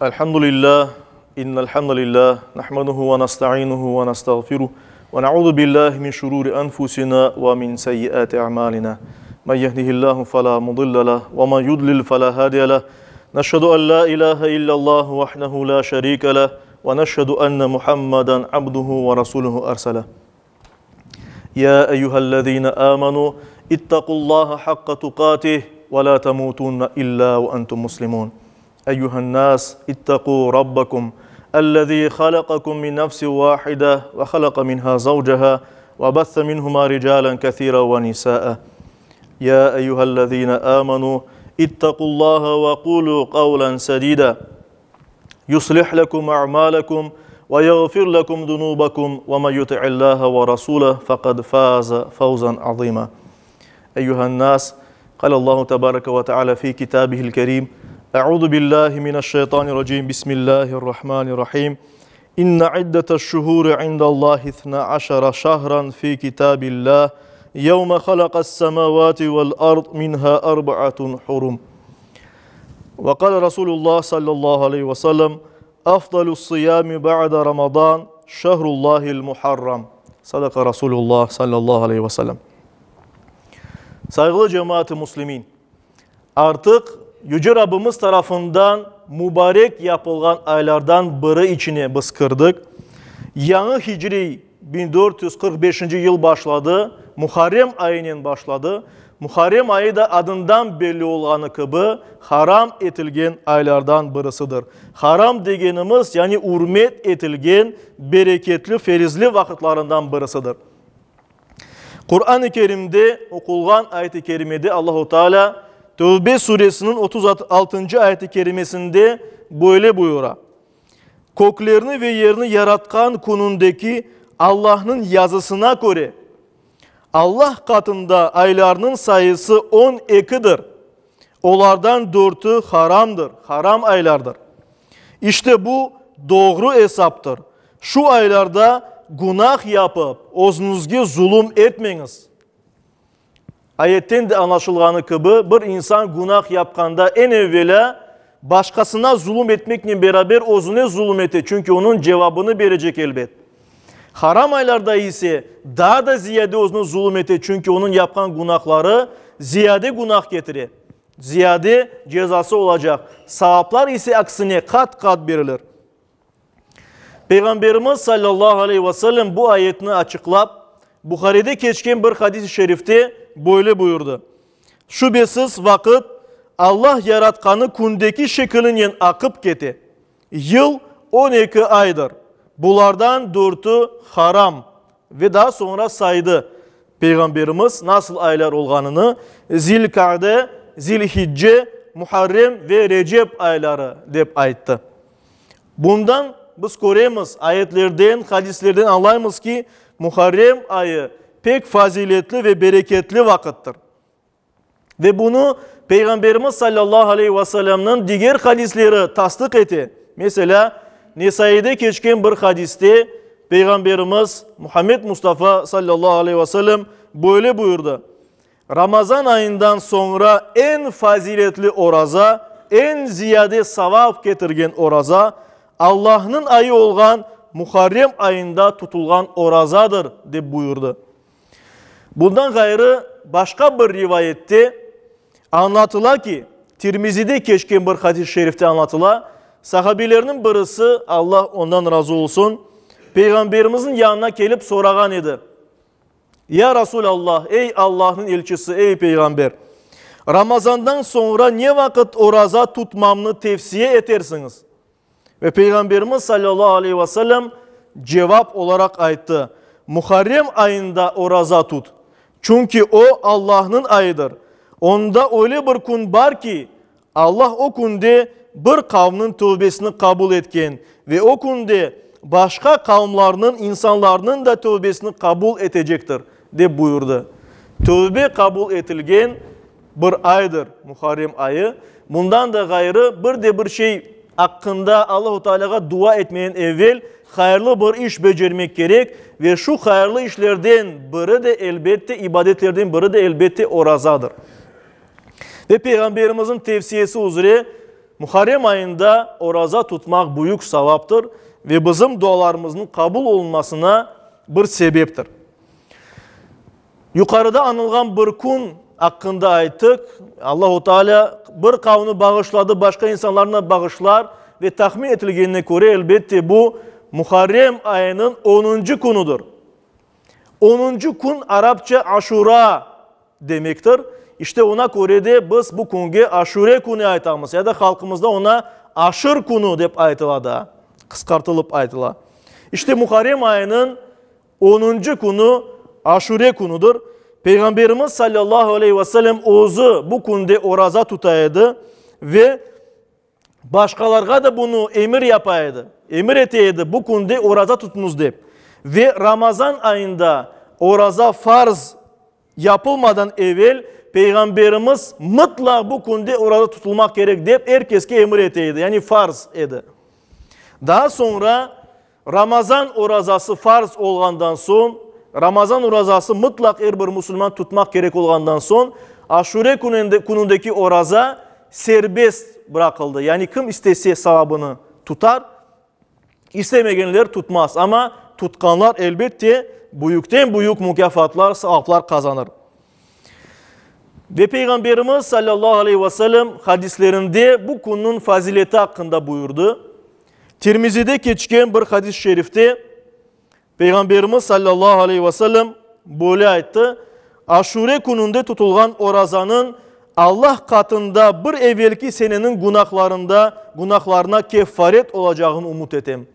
Elhamdülillah, innel hamdülillah, nahmaduhu ve nasta'inuhu ve nastağfiruh ve na'udhu billahi min şururi enfusina ve min seyyiati a'malina. Men yehdihillahu fela mudille leh ve men yudlil fela hadiye leh. Neşhedü en la ilahe illallah vahdehu la şerike leh ve neşhedü enne Muhammeden abduhu ve rasuluhu ersele. Ya eyyühellezine amenu ittaqullaha hakka tukatih ve la temutunne illa ve entum muslimun. أيها الناس اتقوا ربكم الذي خلقكم من نفس واحدة وخلق منها زوجها وبث منهما رجالا كثيرا ونساء يا أيها الذين آمنوا اتقوا الله وقولوا قولا سديدا يصلح لكم أعمالكم ويغفر لكم ذنوبكم ومن يطع الله ورسوله فقد فاز فوزا عظيما أيها الناس قال الله تبارك وتعالى في كتابه الكريم أعوذ بالله من الشيطان الرجيم بسم الله الرحمن الرحيم إن عدة الشهور عند الله 12 شهرا في كتاب الله يوم خلق السماوات والأرض منها 4 حرم وقال رسول الله صلى الله عليه وسلم أفضل الصيام بعد رمضان شهر الله المحرم صدق رسول الله صلى الله عليه وسلم. Saygılı cemaat-i Müslümin, artık Yüce Rabbimiz tarafından mübarek yapılan aylardan biri içine biz kırdık. Yeni Hicri 1445. yıl başladı. Muharrem ayının başladı. Muharrem ayı da adından belli olanı gibi haram etilgen aylardan birisidir. Haram degenimiz yani hürmet etilgen bereketli, ferizli vakitlarından birisidir. Kur'an-ı Kerim'de okulan ayet-i kerimede Allahu Teala Tevbe suresinin 36. ayet-i kerimesinde böyle buyuruyor. Köklerini ve yerini yaratkan konundaki Allah'ın yazısına göre Allah katında aylarının sayısı 12'dir. Onlardan 4'ü haramdır, haram aylardır. İşte bu doğru hesaptır. Şu aylarda günah yapıp özünüzge zulüm etmeyiniz. Ayetten de anlaşılganı gibi bir insan günah yapkanda en evvela başkasına zulüm etmekle beraber özüne zulüm ete. Çünkü onun cevabını verecek elbet. Haram aylarda ise daha da ziyade özüne zulüm ete. Çünkü onun yapkan günahları ziyade günah getirir. Ziyade cezası olacak. Sevaplar ise aksine kat kat verilir. Peygamberimiz sallallahu aleyhi ve sellem bu ayetini açıklap Bukhari'de geçen bir hadis-i şerifte böyle buyurdu. Şüphesiz vakit Allah yaratkanı kundaki şeklinden akıp gitti. Yıl 12 aydır. Bunlardan 4'ü haram ve daha sonra saydı. Peygamberimiz nasıl aylar olganını Zilkade, Zilhicce, Muharrem ve Recep ayları deyip ayıttı. Bundan biz göremiz ayetlerden, hadislerden anlayımız ki Muharrem ayı pek faziletli ve bereketli vakittir. Ve bunu Peygamberimiz sallallahu aleyhi ve sellem'nin diğer hadisleri tasdik etti. Mesela Nisai'de geçen bir hadiste Peygamberimiz Muhammed Mustafa sallallahu aleyhi ve sellem böyle buyurdu. Ramazan ayından sonra en faziletli oraza, en ziyade savap getirgen oraza Allah'ın ayı olan Muharrem ayında tutulgan orazadır diye buyurdu. Bundan gayrı başka bir rivayette anlatıla ki Tirmizi'de geçen bir hadis-i şerifte anlatıla sahabilerinin birisi Allah ondan razı olsun Peygamberimizin yanına gelip soragan idi. Ya Resulallah ey Allah'ın elçisi ey Peygamber Ramazandan sonra ne vakit oraza tutmamını tavsiye edersiniz? Ve Peygamberimiz sallallahu aleyhi ve sellem cevap olarak ayıttı. Muharrem ayında oraza tut. Çünkü o Allah'ın ayıdır. Onda öyle bir gün var ki Allah o günde bir kavmin tövbesini kabul etken ve o günde başka kavimlerinin insanların da tövbesini kabul edecektir diye buyurdu. Tövbe kabul etilgen bir aydır Muharrem ayı. Bundan da gayrı bir şey hakkında Allah-u Teala'ya dua etmeyen evvel hayırlı bir iş becermek gerek ve şu hayırlı işlerden biri de elbette ibadetlerden biri de elbette orazadır. Ve Peygamberimizin tavsiyesi üzere Muharrem ayında oraza tutmak büyük sevaptır ve bizim dualarımızın kabul olmasına bir sebeptir. Yukarıda anılgan bir kun hakkında ayttık. Allah-u Teala bir kavmi bağışladı, başka insanlarına bağışlar ve tahmin edilgenine göre elbette bu Muharrem ayının 10. kunudur. 10. kun Arapça Aşura demektir. İşte ona göre de biz bu kunge Aşure kunu aytamız ya da halkımızda ona Aşır kunu deyip aytıladı. Kıskartılıp aytıla. İşte Muharrem ayının 10. kunu Aşure kunudur. Peygamberimiz sallallahu aleyhi ve sellem oğuzu bu kunde oraza tutaydı ve başkalarına da bunu emir yapaydı. Emir eteydi bu kunde oraza tutunuz deyip. Ve Ramazan ayında oraza farz yapılmadan evvel Peygamberimiz mutlaka bu kunde orada tutulmak gerek deyip herkeske emir eteydi. Yani farz edi. Daha sonra Ramazan orazası farz olgandan son, Ramazan orazası mutlak her bir Müslüman tutmak gerek olgandan son, Aşure kunundaki oraza serbest bırakıldı. Yani kim istese sevabını tutar, istemeyenler tutmaz. Ama tutkanlar elbette büyükten büyük mükafatlar, sevaplar kazanır. Ve Peygamberimiz sallallahu aleyhi ve sellem hadislerinde bu konunun fazileti hakkında buyurdu. Tirmizi'de geçen bir hadis-i şerifte Peygamberimiz sallallahu aleyhi ve sellem böyle ayttı. Aşure kununda tutulgan orazanın Allah katında bir evvelki senenin günahlarına kefaret olacağını umut etem.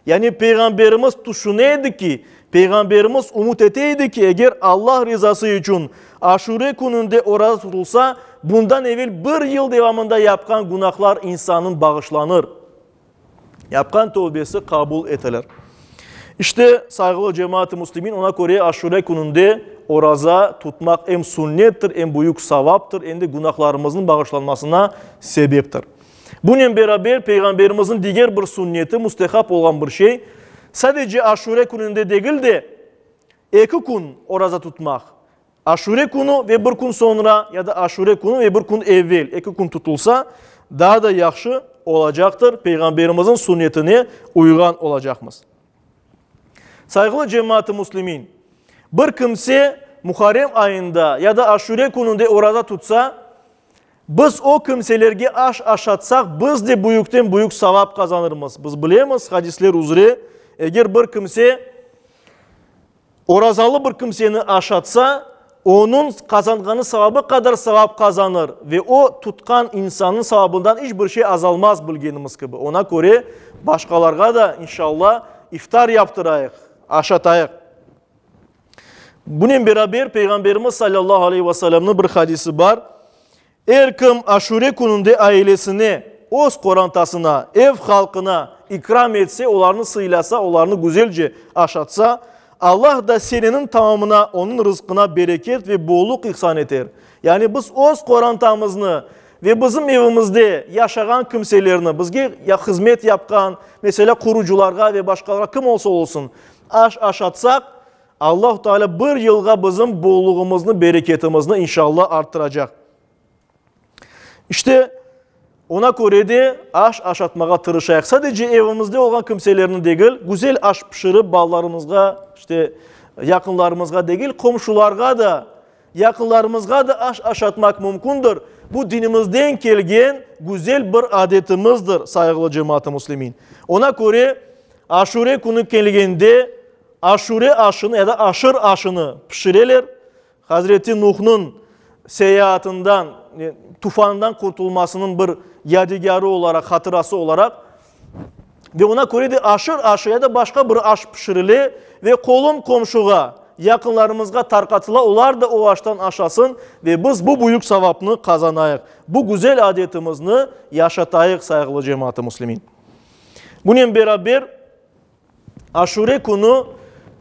Yani Peygamberimiz düşüneydi ki, Peygamberimiz umut eteydi ki eğer Allah rızası için Aşure kununda oraza tutulsa bundan evvel bir yıl devamında yapkan günahlar insanın bağışlanır. Yapkan tövbesi kabul edilir. İşte saygılı cemaat-i Müslümin ona göre Aşure kununda oraza tutmak hem sünnettir, hem büyük sevaptır, hem de günahlarımızın bağışlanmasına sebeptir. Bununla beraber Peygamberimizin diğer bir sünneti müstehap olan bir şey. Sadece Aşure kununda değil de 2 kun oraza tutmak. Aşure kunu ve bir kun sonra ya da Aşure kunu ve bir kun evvel 2 kun tutulsa daha da yaxşı olacaktır. Peygamberimizin sünnetine uygan olacakmız. Saygılı cemaat-i Müslümin, bir kimse Muharrem ayında ya da Aşure kununda orada tutsa, biz o kimselerge aşatsak, biz de büyükten büyük sevap kazanırmız. Biz bilemiz hadisler üzere, eğer bir kimse orazalı bir kimseni aşatsa, onun kazanganı sevabı kadar sevap kazanır ve o tutkan insanın sevabından hiçbir şey azalmaz bilgenimiz gibi. Ona göre başkalarına da inşallah iftar yaptırayıq, aşatayıq. Bununla beraber Peygamberimiz sallallahu aleyhi ve sellem'in bir hadisi var. Eğer kim Aşure kununda ailesini, öz korantasına, ev halkına ikram etse, onlarını sıylasa, onlarını güzelce aşatsa, Allah da senenin tamamına, onun rızkına bereket ve bolluk ihsan eder. Yani biz öz korantamızını ve bizim evimizde yaşayan kimselerini, bizge hizmet yapkan, mesela kurucularga ve başkalara kim olsa olsun aşatsak, Allah Teala bir yılga bizim bolluğumuzni, bereketimizni inşallah arttıracak. İşte ona göre de aşatmağa tırışayıq. Sadece evimizde olan kimselerini değil, güzel aş pişirip ballarımızga, işte yakınlarımızga değil, komşularga da, yakınlarımızga da aşatmak mümkündür. Bu dinimizden kelgen güzel bir adetimizdir saygılı cemaat-i Müslümin. Ona göre Aşure kunu kelgende Aşure aşını ya da aşır aşını pişirirler. Hazreti Nuh'un seyahatından, tufandan kurtulmasının bir yadigarı olarak, hatırası olarak ve ona göre de aşır aşı ya da başka bir aş pişirilir ve kolum komşuğa, yakınlarımızga tarkatıla, onlar da o aştan aşasın ve biz bu büyük sevapını kazanayıq. Bu güzel adetimizni yaşatayıq saygılı cemaat-i Müslümin. Bununla beraber Aşure kunu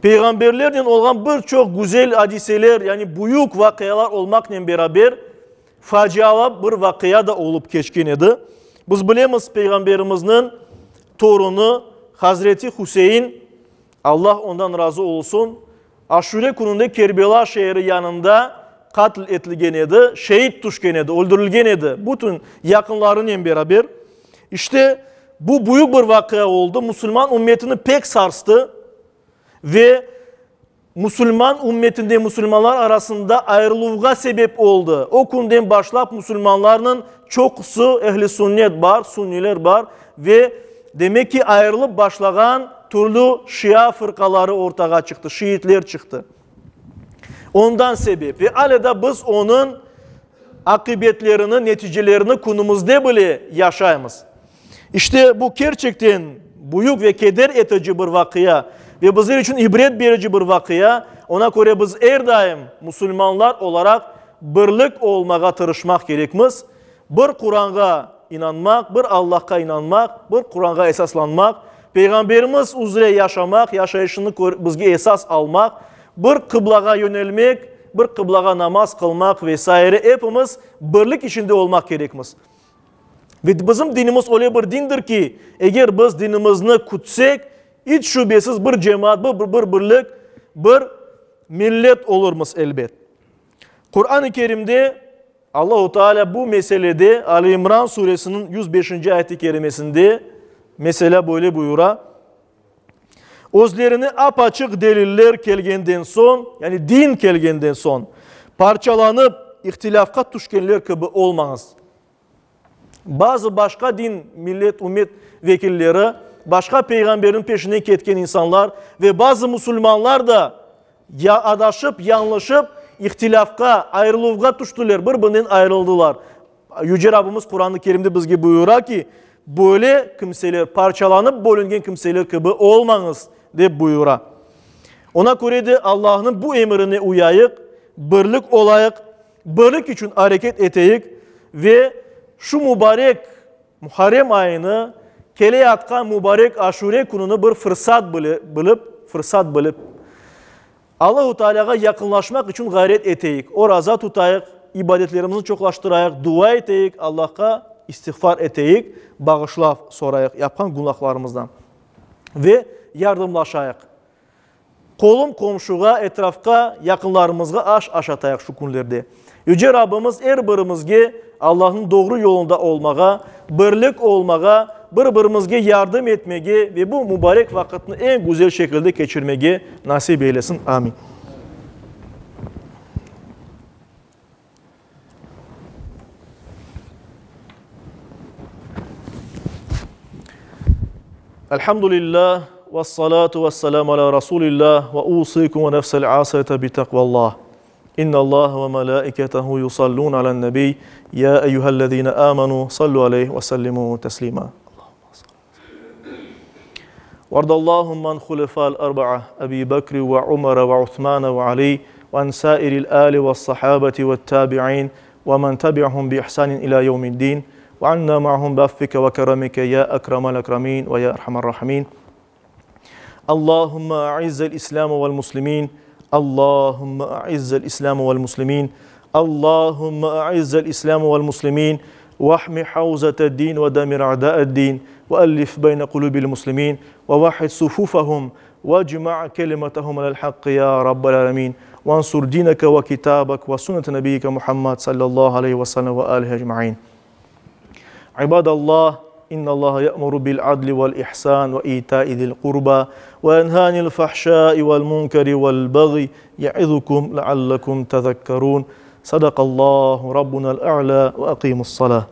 peygamberlerden olan birçok güzel hadiseler, yani büyük vakayalar olmakla beraber facialı bir vakaya da olup geçkin idi. Biz bilemiz Peygamberimizin torunu Hazreti Hüseyin, Allah ondan razı olsun, Aşure kununda Kerbela şehri yanında katil edilgen idi, şehit düşken idi, öldürülgen idi. Bütün yakınlarıyla beraber İşte bu büyük bir vakıa oldu. Müslüman ümmetini pek sarstı ve Müslüman ümmetinde Müslümanlar arasında ayrılığa sebep oldu. O günden başlayıp Müslümanların çokusu ehli sünnet var, Sunniler var ve demek ki ayrılıp başlayan türlü Şia fırkaları ortaya çıktı, Şiitler çıktı. Ondan sebebi aleda biz onun akıbetlerini, neticelerini günümüzde bile yaşayımız. İşte bu gerçekten büyük ve keder edici bir vakıya ve bizler için ibret verici bir vakıya. Ona göre biz her daim Müslümanlar olarak birlik olmaya tırışmak gerekmiz. Bir Kur'an'a inanmak, bir Allah'a inanmak, bir Kur'an'a esaslanmak, Peygamberimiz üzere yaşamak, yaşayışını bizge esas almak, bir kıblağa yönelmek, bir kıblağa namaz kılmak vesaire hepimiz birlik içinde olmak gerekmiz. Ve bizim dinimiz öyle bir dindir ki eğer biz dinimizni kutsek hiç şüphesiz bir cemaat, bir birlik, bir millet olurmuş elbet. Kur'an-ı Kerim'de Allah-u Teala bu meselede Ali İmran suresinin 105. ayet-i kerimesinde mesele böyle buyura. Özlerini apaçık deliller kelgenden son, yani din kelgenden son, parçalanıp ihtilafka düşkenler gibi olmanız. Bazı başka din, millet, ümmet vekilleri, başka peygamberin peşine ketken insanlar ve bazı Müslümanlar da ya adaşıp, yanlışıp, ihtilafka, ayrılığa düştüler, birbirinden ayrıldılar. Yüce Rabbimiz Kur'an-ı Kerim'de bizge buyurar ki, böyle kimseler, parçalanıp bölüngen kimseler gibi olmanız diye buyurar. Ona göre de Allah'ın bu emrine uyayık, birlik olayık, birlik için hareket eteyik ve şu mübarek Muharrem ayını kele atkan mübarek Aşure gününü bir fırsat bilip Allah-u Teala'ya yakınlaşmak için gayret eteyik. O raza tutayık, ibadetlerimizi çoklaştırayık, dua eteyik, Allah'a istiğfar eteyik, bağışlaf sorayık yapan günahlarımızdan. Ve yardımlaşayık. Kolum komşuğa, etrafka, yakınlarımızga aşatayık şu günlerde. Yüce Rabbimiz her birimizge Allah'ın doğru yolunda olmağa, birlik olmağa, birbirimizge yardım etmeye ve bu mübarek vakitini en güzel şekilde geçirmeye nasip eylesin. Amin. Elhamdülillah ve salatu ve selamu ala Resulillah ve usikum ve nefsel asayete bi takvallah. İnna Allah ve melaiketehu yusallun alen nebi ya eyyühellezine amanu sallu aleyhi ve sellimu teslima. وارض اللهم عن خلفاء الأربعة أبي بكر وعمر وعثمان وعلي وعن سائر الآل والصحابة والتابعين ومن تبعهم بإحسان إلى يوم الدين وعنا معهم بعفوك وكرمك يا أكرم الأكرمين ويا أرحم الراحمين. اللهم أعز الإسلام والمسلمين اللهم أعز الإسلام والمسلمين اللهم أعز الإسلام والمسلمين واحم حوزة الدين ودمر أعداء الدين وألف بين قلوب المسلمين ووحد صفوفهم واجمع كلمتهم على الحق يا رب العالمين وانصر دينك وكتابك وسنة نبيك محمد صلى الله عليه وسلم وآله أجمعين. عباد الله إن الله يأمر بالعدل والإحسان وإيتاء ذي القربى وينهى عن الفحشاء والمنكر والبغي يعظكم لعلكم تذكرون. صدق الله ربنا الأعلى وأقيموا الصلاة.